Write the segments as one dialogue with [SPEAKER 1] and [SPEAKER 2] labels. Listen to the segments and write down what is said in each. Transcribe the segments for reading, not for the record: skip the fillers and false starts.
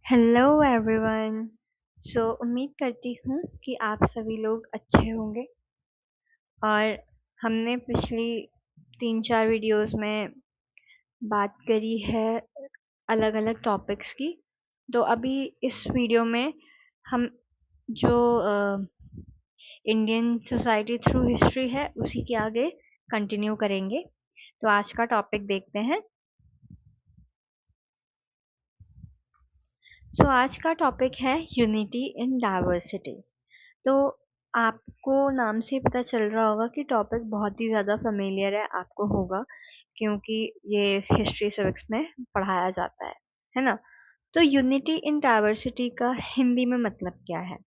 [SPEAKER 1] Hello everyone. उम्मीद करती हूँ कि आप सभी लोग अच्छे होंगे। और हमने पिछली 3-4 वीडियोस में बात करी है अलग अलग टॉपिक्स की। तो अभी इस वीडियो में हम जो इंडियन सोसाइटी थ्रू हिस्ट्री है उसी के आगे कंटिन्यू करेंगे। तो आज का टॉपिक देखते हैं। आज का टॉपिक है यूनिटी इन डाइवर्सिटी। तो आपको नाम से ही पता चल रहा होगा कि टॉपिक बहुत ही ज़्यादा फेमिलियर है आपको होगा, क्योंकि ये हिस्ट्री सिविक्स में पढ़ाया जाता है ना। तो यूनिटी इन डाइवर्सिटी का हिंदी में मतलब क्या है?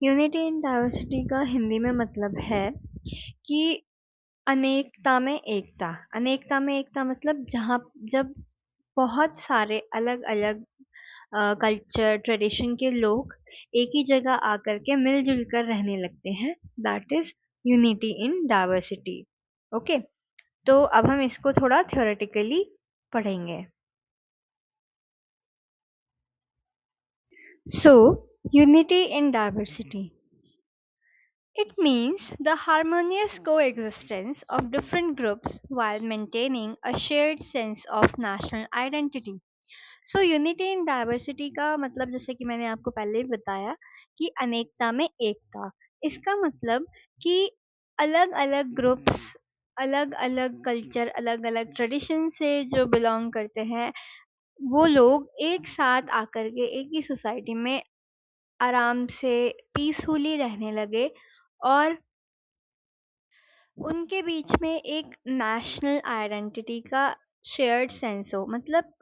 [SPEAKER 1] यूनिटी इन डाइवर्सिटी का हिंदी में मतलब है कि अनेकता में एकता। अनेकता में एकता मतलब जहाँ जब बहुत सारे अलग अलग कल्चर ट्रेडिशन के लोग एक ही जगह आकर के मिलजुल कर रहने लगते हैं, that is unity in diversity. Okay, तो अब हम इसको थोड़ा थियोरेटिकली पढ़ेंगे। So unity in diversity, it means the harmonious coexistence of different groups while maintaining a shared sense of national identity. Unity in diversity का मतलब, जैसे कि मैंने आपको पहले भी बताया, कि अनेकता में एकता। इसका मतलब कि अलग अलग ग्रुप्स, अलग अलग कल्चर, अलग अलग ट्रेडिशन से जो बिलोंग करते हैं, वो लोग एक साथ आकर के एक ही सोसाइटी में आराम से पीसफुली रहने लगे और उनके बीच में एक नेशनल आइडेंटिटी का शेयर्ड सेंस हो। मतलब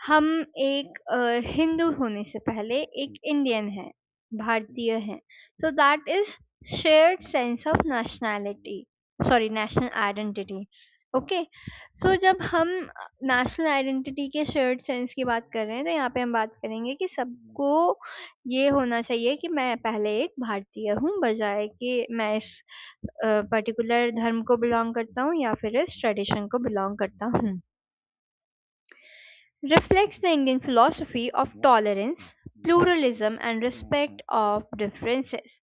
[SPEAKER 1] हम एक हिंदू होने से पहले एक इंडियन है, भारतीय है। That is shared sense of nationality, sorry national identity. Okay, जब हम नेशनल आइडेंटिटी के शेयर्ड सेंस की बात कर रहे हैं, तो यहाँ पे हम बात करेंगे कि सबको ये होना चाहिए कि मैं पहले एक भारतीय हूँ, बजाय कि मैं इस पर्टिकुलर धर्म को बिलोंग करता हूँ या फिर इस ट्रेडिशन को बिलोंग करता हूँ। Reflects the Indian philosophy of tolerance, pluralism and respect of differences.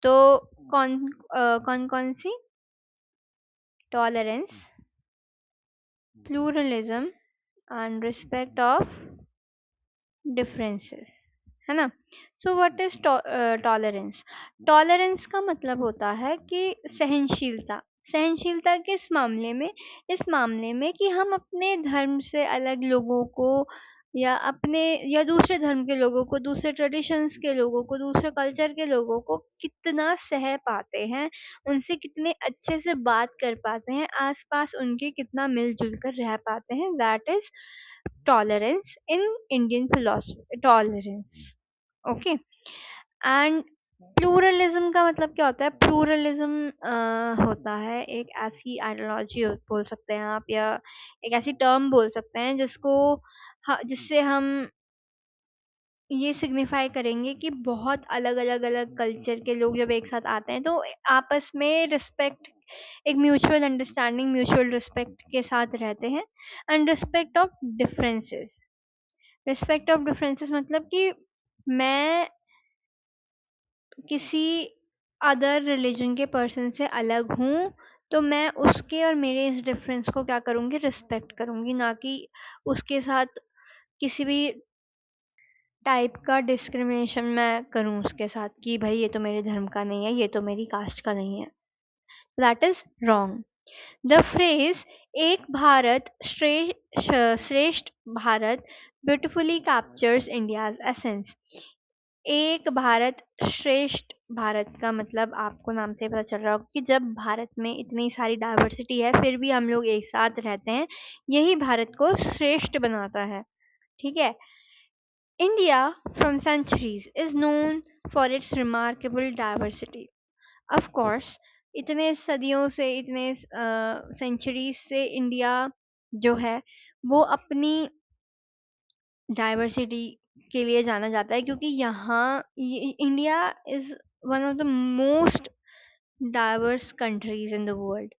[SPEAKER 1] तो कौन सी? Tolerance, pluralism and respect of differences, है ना। What is tolerance? टॉलरेंस का मतलब होता है कि सहनशीलता। सहनशीलता किस मामले में? इस मामले में कि हम अपने धर्म से अलग लोगों को, या अपने या दूसरे धर्म के लोगों को, दूसरे ट्रेडिशंस के लोगों को, दूसरे कल्चर के लोगों को कितना सह पाते हैं, उनसे कितने अच्छे से बात कर पाते हैं, आसपास उनके कितना मिलजुल कर रह पाते हैं, that is tolerance in Indian philosophy. Tolerance, okay. And pluralism का मतलब क्या होता है? प्लूरलिज्म होता है एक ऐसी आइडियोलॉजी बोल सकते हैं आप, या एक ऐसी टर्म बोल सकते हैं जिसको जिससे हम ये सिग्निफाई करेंगे कि बहुत अलग अलग अलग कल्चर के लोग जब एक साथ आते हैं, तो आपस में रिस्पेक्ट, एक म्यूचुअल अंडरस्टैंडिंग, म्यूचुअल रिस्पेक्ट के साथ रहते हैं। And respect of differences, respect of differences मतलब कि मैं किसी अदर रिलीजन के पर्सन से अलग हूँ, तो मैं उसके और मेरे इस डिफरेंस को क्या करूँगी? रिस्पेक्ट करूँगी, ना कि उसके साथ किसी भी टाइप का डिस्क्रिमिनेशन मैं करूँ उसके साथ, कि भाई ये तो मेरे धर्म का नहीं है, ये तो मेरी कास्ट का नहीं है। That is wrong. The phrase एक भारत श्रेष्ठ Bharat beautifully captures India's essence. एक भारत श्रेष्ठ भारत का मतलब आपको नाम से पता चल रहा होगा कि जब भारत में इतनी सारी डाइवर्सिटी है फिर भी हम लोग एक साथ रहते हैं, यही भारत को श्रेष्ठ बनाता है। ठीक है। India, from centuries, is known for its remarkable diversity. Of course, इतने सदियों से, इतने सेंचुरीज से इंडिया जो है वो अपनी डाइवर्सिटी के लिए जाना जाता है, क्योंकि यहाँ India is one of the most diverse countries in the world.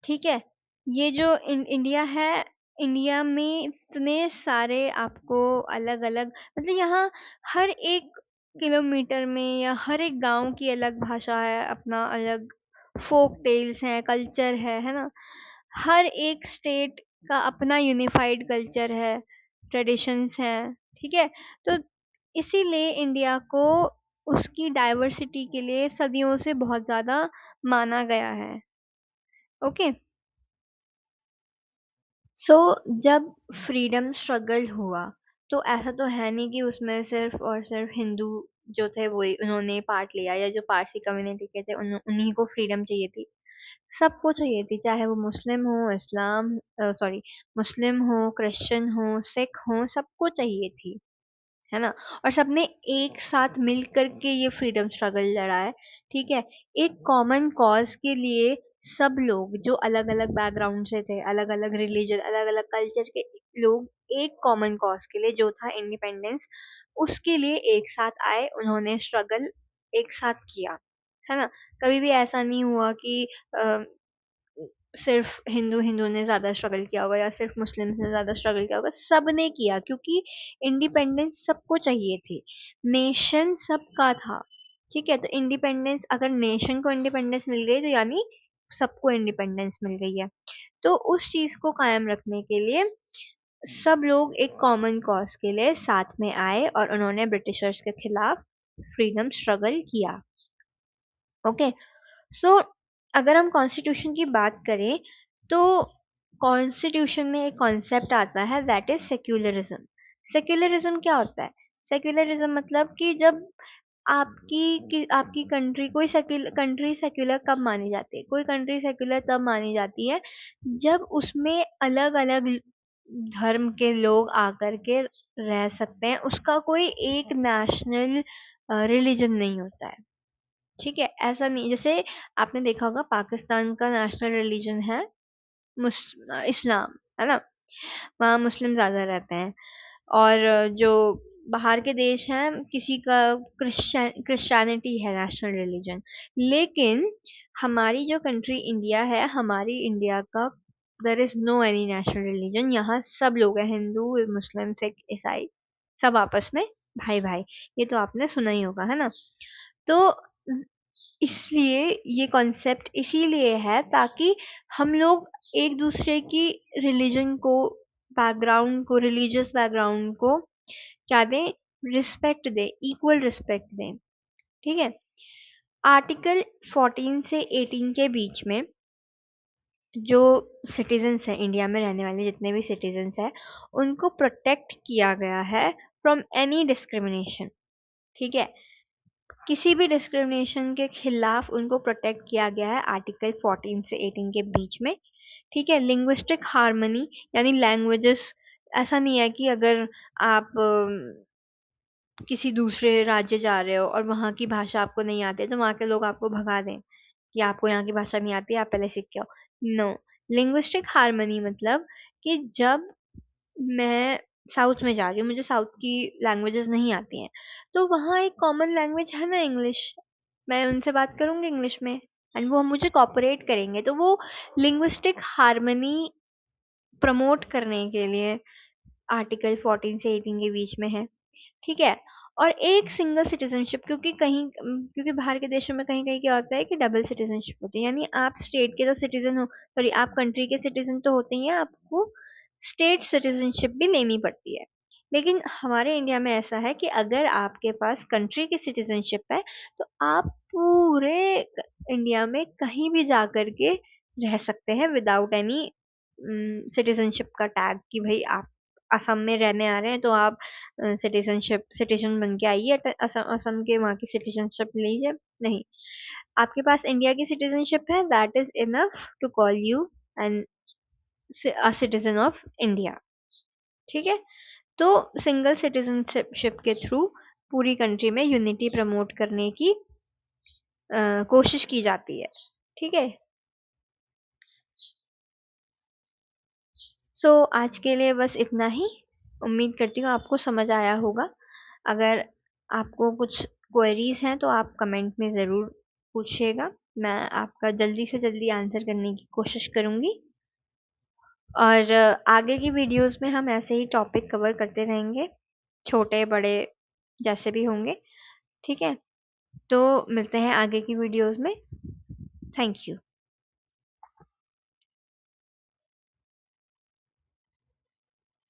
[SPEAKER 1] ठीक है। ये जो इंडिया है, इंडिया में इतने सारे आपको अलग-अलग, मतलब यहाँ हर एक किलोमीटर में या हर एक गाँव की अलग भाषा है, अपना अलग फ़ोक टेल्स हैं, कल्चर है ना? हर एक स्टेट का अपना यूनिफाइड कल्चर है, ट्रेडिशंस हैं, ठीक है? तो इसीलिए इंडिया को उसकी डाइवर्सिटी के लिए सदियों से बहुत ज़्यादा माना गया है। ओके? सो जब फ्रीडम स्ट्रगल हुआ, तो ऐसा तो है नहीं कि उसमें सिर्फ और सिर्फ हिंदू जो थे वही उन्होंने पार्ट लिया, या जो पारसी कम्युनिटी के थे उन्हीं को फ्रीडम चाहिए थी। सबको चाहिए थी, चाहे वो मुस्लिम हो, सॉरी, मुस्लिम हो, क्रिश्चियन हो, सिख हो, सबको चाहिए थी, है ना? और सबने एक साथ मिल कर के ये फ्रीडम स्ट्रगल लड़ा है, ठीक है? एक कॉमन कॉज़ के लिए सब लोग जो अलग-अलग बैकग्राउंड से थे, अलग-अलग रिलीजन, अलग-अलग कल्चर के लोग, एक कॉमन कॉज़ के लिए जो था इंडिपेंडेंस, उसके लिए एक साथ आए, उन्होंने स्ट्रगल एक साथ किया, है ना? कभी भी ऐसा नहीं हुआ कि अ, सिर्फ हिंदू ने ज़्यादा स्ट्रगल किया होगा या सिर्फ मुस्लिम्स ने ज़्यादा स्ट्रगल किया होगा, सबने किया, क्योंकि इंडिपेंडेंस सबको चाहिए थी। नेशन सबका था, ठीक है? तो इंडिपेंडेंस, अगर नेशन को इंडिपेंडेंस मिल गई तो यानी सबको इंडिपेंडेंस मिल गई है। तो उस चीज़ को कायम रखने के लिए सब लोग एक कॉमन कॉज़ के लिए साथ में आए और उन्होंने ब्रिटिशर्स के खिलाफ फ्रीडम स्ट्रगल किया। ओके? सो अगर हम कॉन्स्टिट्यूशन की बात करें, तो कॉन्स्टिट्यूशन में एक कॉन्सेप्ट आता है, दैट इज सेक्युलरिज्म। सेक्युलरिज्म क्या होता है? सेक्युलरिज्म मतलब कि जब आपकी कंट्री, कोई कंट्री सेक्युलर कब मानी जाती है? कोई कंट्री सेक्युलर तब मानी जाती है जब उसमें अलग अलग धर्म के लोग आकर के रह सकते हैं, उसका कोई एक नेशनल रिलीजन नहीं होता है, ठीक है? ऐसा नहीं, जैसे आपने देखा होगा पाकिस्तान का नेशनल रिलीजन है इस्लाम, है ना? वहाँ मुस्लिम ज़्यादा रहते हैं। और जो बाहर के देश हैं, किसी का क्रिश्चियनिटी है नेशनल रिलीजन। लेकिन हमारी जो कंट्री इंडिया है, हमारी इंडिया का there is no any national religion. यहाँ सब लोग हैं, हिंदू, मुस्लिम, सिख, ईसाई, सब आपस में भाई-भाई। ये तो आपने सुना ही होगा, है ना? तो इसलिए ये कॉन्सेप्ट इसीलिए है ताकि हम लोग एक दूसरे की रिलीजन को, बैकग्राउंड को, रिलीजियस बैकग्राउंड को क्या दें? रिस्पेक्ट दें, इक्वल रिस्पेक्ट दें, ठीक है? आर्टिकल 14 से 18 के बीच में जो सिटीजन्स हैं, इंडिया में रहने वाले जितने भी सिटीजन्स हैं, उनको प्रोटेक्ट किया गया है फ्रॉम एनी डिस्क्रिमिनेशन, ठीक है? किसी भी डिस्क्रिमिनेशन के खिलाफ उनको प्रोटेक्ट किया गया है आर्टिकल 14 से 18 के बीच में, ठीक है? लिंग्विस्टिक हार्मनी, यानी लैंग्वेजेस, ऐसा नहीं है कि अगर आप किसी दूसरे राज्य जा रहे हो और वहाँ की भाषा आपको नहीं आती है तो वहाँ के लोग आपको भगा दें कि आपको यहाँ की भाषा नहीं आती है, आप पहले सीख के आओ। नो, लिंग्विस्टिक हार्मनी मतलब कि जब मैं साउथ में जा रही हूँ, मुझे साउथ की लैंग्वेजेस नहीं आती हैं, तो वहाँ एक कॉमन लैंग्वेज है ना इंग्लिश, मैं उनसे बात करूँगी इंग्लिश में एंड वो मुझे कोऑपरेट करेंगे, तो वो लिंग्विस्टिक हार्मनी प्रमोट करने के लिए आर्टिकल 14 से 18 के बीच में है, ठीक है? और एक सिंगल सिटीजनशिप, क्योंकि क्योंकि बाहर के देशों में कहीं-कहीं क्या होता है कि डबल सिटीजनशिप होती है, यानी आप स्टेट के तो सिटीजन हो, सॉरी, आप कंट्री के सिटीजन तो होते ही हैं, आपको स्टेट सिटीजनशिप भी लेनी पड़ती है। लेकिन हमारे इंडिया में ऐसा है कि अगर आपके पास कंट्री की सिटीजनशिप है, तो आप पूरे इंडिया में कहीं भी जा कर के रह सकते हैं विदाउट एनी सिटीजनशिप का टैग कि भाई आप असम में रहने आ रहे हैं तो आप सिटीजन बन के आइए, असम असम के वहाँ की सिटीजनशिप लीजिए। नहीं, आपके पास इंडिया की सिटीजनशिप है, that is enough to call you an a citizen of India, ठीक है? तो सिंगल सिटीजनशिप के थ्रू पूरी कंट्री में यूनिटी प्रमोट करने की कोशिश की जाती है, ठीक है? सो आज के लिए बस इतना ही। उम्मीद करती हूँ आपको समझ आया होगा। अगर आपको कुछ क्वेरीज हैं तो आप कमेंट में ज़रूर पूछिएगा। मैं आपका जल्दी से जल्दी आंसर करने की कोशिश करूँगी। और आगे की वीडियोस में हम ऐसे ही टॉपिक कवर करते रहेंगे, छोटे बड़े जैसे भी होंगे। ठीक है, तो मिलते हैं आगे की वीडियोस में। Thank you.